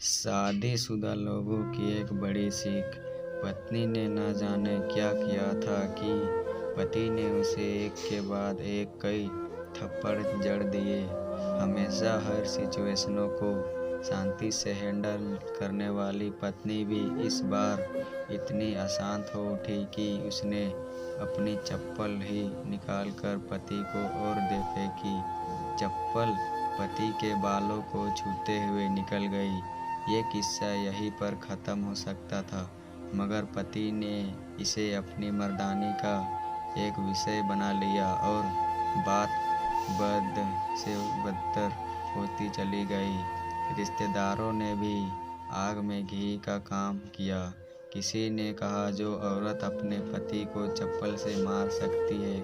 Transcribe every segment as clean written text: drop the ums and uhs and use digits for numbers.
शादीशुदा लोगों की एक बड़ी सीख। पत्नी ने न जाने क्या किया था कि पति ने उसे एक के बाद एक कई थप्पड़ जड़ दिए। हमेशा हर सिचुएशनों को शांति से हैंडल करने वाली पत्नी भी इस बार इतनी अशांत हो उठी कि उसने अपनी चप्पल ही निकालकर पति को और दे फेंकी। चप्पल पति के बालों को छूते हुए निकल गई। ये किस्सा यहीं पर ख़त्म हो सकता था, मगर पति ने इसे अपनी मर्दानी का एक विषय बना लिया और बात बद से बदतर होती चली गई। रिश्तेदारों ने भी आग में घी का काम किया। किसी ने कहा जो औरत अपने पति को चप्पल से मार सकती है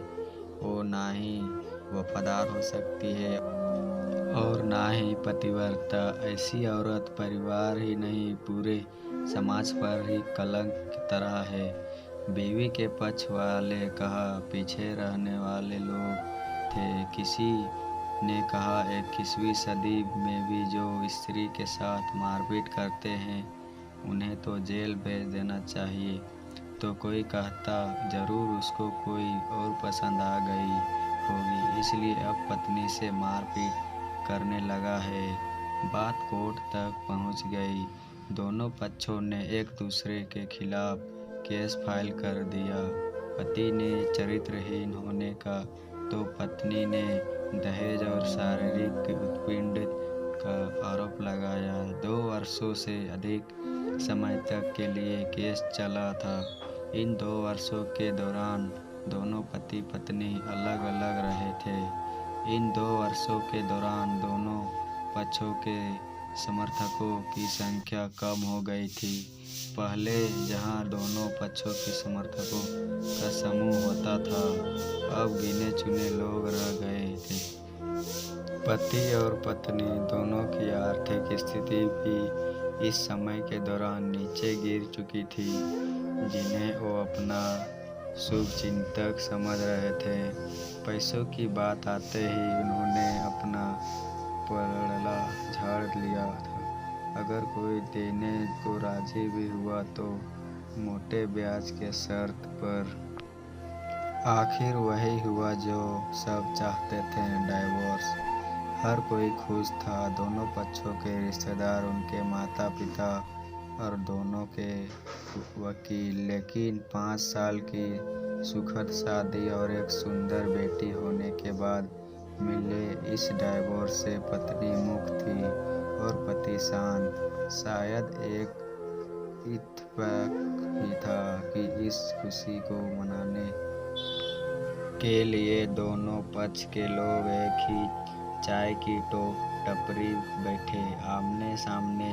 वो ना ही वफादार हो सकती है और ना ही पतिव्रता। ऐसी औरत परिवार ही नहीं पूरे समाज पर ही कलंक की तरह है। बीवी के पक्ष वाले कहा पीछे रहने वाले लोग थे। किसी ने कहा 21वीं सदी में भी जो स्त्री के साथ मारपीट करते हैं उन्हें तो जेल भेज देना चाहिए। तो कोई कहता जरूर उसको कोई और पसंद आ गई होगी इसलिए अब पत्नी से मारपीट करने लगा है। बात कोर्ट तक पहुंच गई। दोनों पक्षों ने एक दूसरे के खिलाफ केस फाइल कर दिया। पति ने चरित्रहीन होने का तो पत्नी ने दहेज और शारीरिक उत्पीड़न का आरोप लगाया। 2 वर्षों से अधिक समय तक के लिए केस चला था। इन 2 वर्षों के दौरान दोनों पति पत्नी अलग अलग रहे थे। इन 2 वर्षों के दौरान दोनों पक्षों के समर्थकों की संख्या कम हो गई थी। पहले जहां दोनों पक्षों के समर्थकों का समूह होता था, अब गिने चुने लोग रह गए थे। पति और पत्नी दोनों की आर्थिक स्थिति भी इस समय के दौरान नीचे गिर चुकी थी, जिन्हें वो अपना शुभचिंतक समझ रहे थे। पैसों की बात आते ही उन्होंने अपना पलड़ा झाड़ लिया था। अगर कोई देने को राजी भी हुआ तो मोटे ब्याज के शर्त पर। आखिर वही हुआ जो सब चाहते थे, डाइवोर्स। हर कोई खुश था, दोनों पक्षों के रिश्तेदार, उनके माता पिता और दोनों के वकील। लेकिन 5 साल की सुखद शादी और एक सुंदर बेटी होने के बाद मिले इस डाइवोर्स से पत्नी मुक्त थी और पति शांत। शायद एक इत्तेफाक ही था कि इस खुशी को मनाने के लिए दोनों पक्ष के लोग एक ही चाय की टपरी बैठे आमने सामने।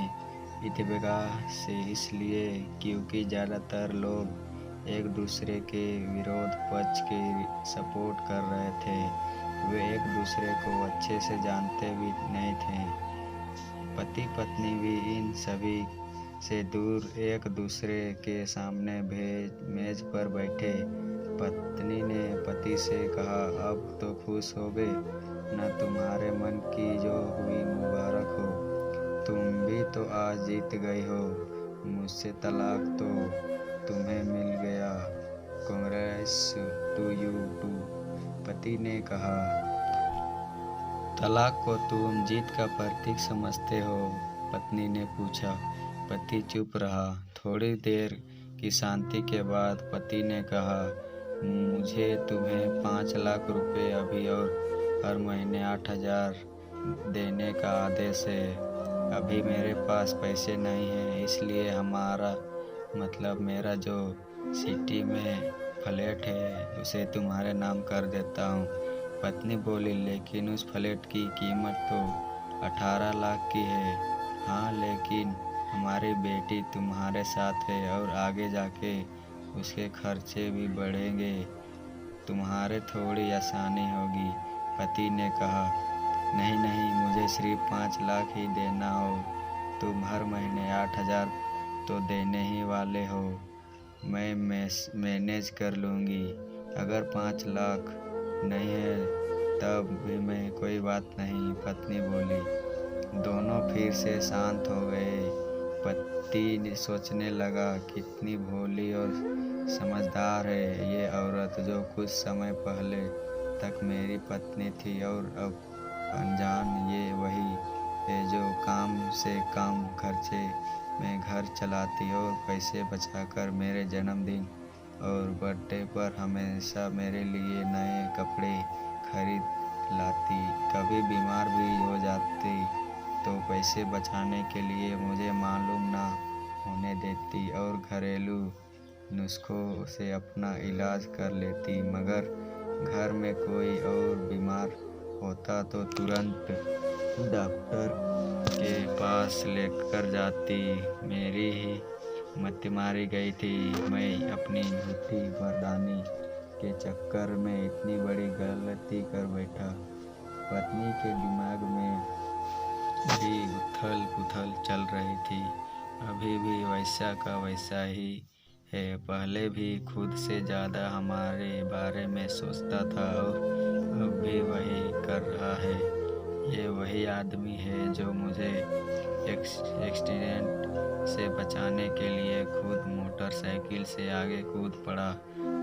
इत्तेफाक से इसलिए क्योंकि ज़्यादातर लोग एक दूसरे के विरोध पक्ष के सपोर्ट कर रहे थे। वे एक दूसरे को अच्छे से जानते भी नहीं थे। पति पत्नी भी इन सभी से दूर एक दूसरे के सामने मेज पर बैठे। पत्नी ने पति से कहा अब तो खुश हो गए न, तुम्हारे मन की जो हुई मुबारक हो। तुम भी तो आज जीत गई हो। मुझसे तलाक तो तुम्हें मिल गया। Congrats to you too. पति ने कहा तलाक को तुम जीत का प्रतीक समझते हो? पत्नी ने पूछा। पति चुप रहा। थोड़ी देर की शांति के बाद पति ने कहा मुझे तुम्हें 5 लाख रुपए अभी और हर महीने 8,000 देने का आदेश है। अभी मेरे पास पैसे नहीं हैं, इसलिए मेरा जो सिटी में फ्लैट है उसे तुम्हारे नाम कर देता हूँ। पत्नी बोली लेकिन उस फ्लैट की कीमत तो 18 लाख की है। हाँ, लेकिन हमारी बेटी तुम्हारे साथ है और आगे जाके उसके खर्चे भी बढ़ेंगे। तुम्हारे थोड़ी आसानी होगी। पति ने कहा नहीं नहीं, मुझे सिर्फ 5 लाख ही देना हो। तुम हर महीने 8,000 तो देने ही वाले हो। मैं मैनेज कर लूँगी। अगर 5 लाख नहीं है तब भी मैं कोई बात नहीं, पत्नी बोली। दोनों फिर से शांत हो गए। पति ने सोचने लगा, कितनी भोली और समझदार है ये औरत, जो कुछ समय पहले तक मेरी पत्नी थी और अब अनजान। ये वही है जो काम से कम खर्चे में घर चलाती और पैसे बचाकर मेरे जन्मदिन और बर्थडे पर हमेशा मेरे लिए नए कपड़े खरीद लाती। कभी बीमार भी हो जाती तो पैसे बचाने के लिए मुझे मालूम ना होने देती और घरेलू नुस्खों से अपना इलाज कर लेती। मगर घर में कोई और बीमार होता तो तुरंत डॉक्टर के पास लेकर जाती। मेरी ही मति मारी गई थी। मैं अपनी झूठी मर्दानी के चक्कर में इतनी बड़ी गलती कर बैठा। पत्नी के दिमाग में भी उथल पुथल चल रही थी। अभी भी वैसा का वैसा ही है। पहले भी खुद से ज़्यादा हमारे बारे में सोचता था और अब भी वही कर रहा है। ये वही आदमी है जो मुझे एक्सीडेंट से बचाने के लिए खुद मोटरसाइकिल से आगे कूद पड़ा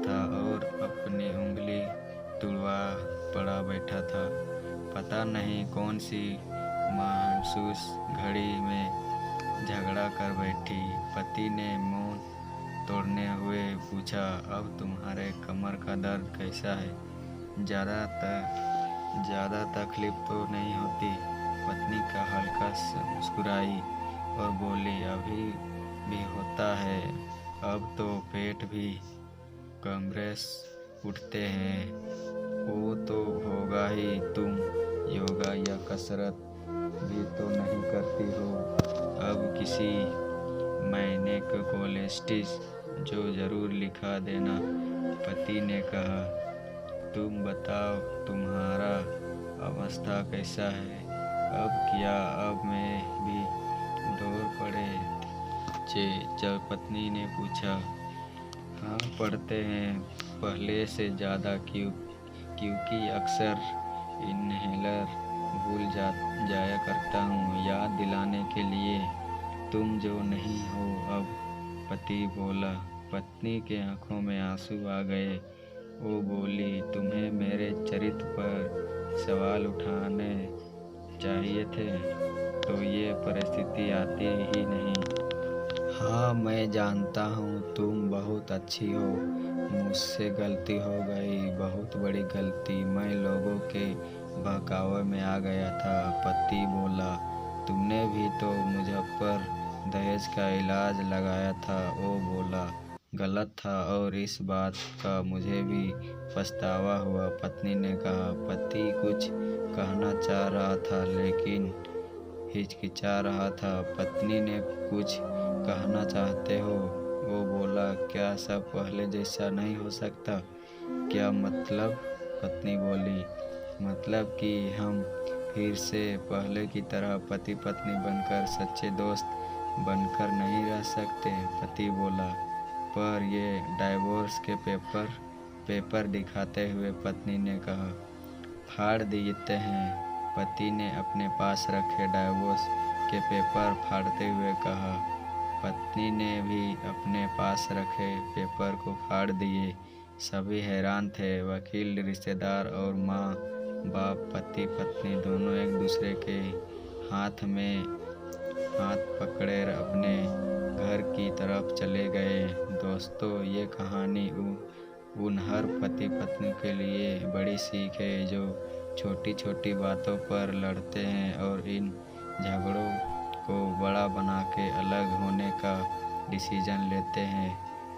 था और अपनी उंगली तुड़वा पड़ा बैठा था। पता नहीं कौन सी महसूस घड़ी में झगड़ा कर बैठी। पति ने मौन तोड़ने हुए पूछा, अब तुम्हारे कमर का दर्द कैसा है? ज़्यादा तकलीफ तो नहीं होती? पत्नी का हल्का सा मुस्कुराई और बोली, अभी भी होता है। अब तो पेट भी कमरेस उठते हैं। वो तो होगा ही। तुम योगा या कसरत भी तो नहीं करती हो। अब किसी महीने को कोलेस्ट्रॉल जो ज़रूर लिखा देना। पति ने कहा, तुम बताओ तुम्हारा अवस्था कैसा है? अब क्या अब मैं भी दौड़ पड़े? जब पत्नी ने पूछा, हाँ पढ़ते हैं, पहले से ज़्यादा। क्योंकि अक्सर इन्हेलर भूल जाया करता हूँ याद दिलाने के लिए। तुम जो नहीं हो अब। पति बोला। पत्नी के आंखों में आंसू आ गए। वो बोली, तुम्हें मेरे चरित्र पर सवाल उठाने चाहिए थे तो ये परिस्थिति आती ही नहीं। हाँ मैं जानता हूँ तुम बहुत अच्छी हो। मुझसे गलती हो गई, बहुत बड़ी गलती। मैं लोगों के बहकावे में आ गया था। पति बोला, तुमने भी तो मुजफ्फर दहेज का इलाज लगाया था। वो बोला, गलत था और इस बात का मुझे भी पछतावा हुआ। पत्नी ने कहा। पति कुछ कहना चाह रहा था लेकिन हिचकिचा रहा था। पत्नी ने, कुछ कहना चाहते हो? वो बोला, क्या सब पहले जैसा नहीं हो सकता? क्या मतलब? पत्नी बोली, मतलब कि हम फिर से पहले की तरह पति पत्नी बनकर सच्चे दोस्त बनकर नहीं रह सकते? पति बोला, पर ये डाइवोर्स के पेपर दिखाते हुए पत्नी ने कहा, फाड़ देते हैं। पति ने अपने पास रखे डाइवोर्स के पेपर फाड़ते हुए कहा। पत्नी ने भी अपने पास रखे पेपर को फाड़ दिए। सभी हैरान थे। वकील, रिश्तेदार और माँ बाप, पति पत्नी दोनों एक दूसरे के हाथ पकड़े अपने घर की तरफ चले गए। दोस्तों, ये कहानी उन हर पति पत्नी के लिए बड़ी सीख है जो छोटी छोटी बातों पर लड़ते हैं और इन झगड़ों को बड़ा बना के अलग होने का डिसीजन लेते हैं।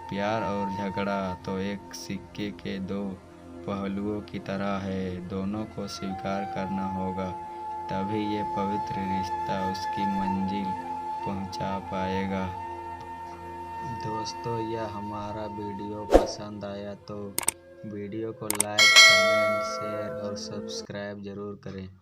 प्यार और झगड़ा तो एक सिक्के के दो पहलुओं की तरह है। दोनों को स्वीकार करना होगा, तभी ये पवित्र रिश्ता उसकी मंजिल पहुंचा पाएगा। दोस्तों, यह हमारा वीडियो पसंद आया तो वीडियो को लाइक, कमेंट, शेयर और सब्सक्राइब ज़रूर करें।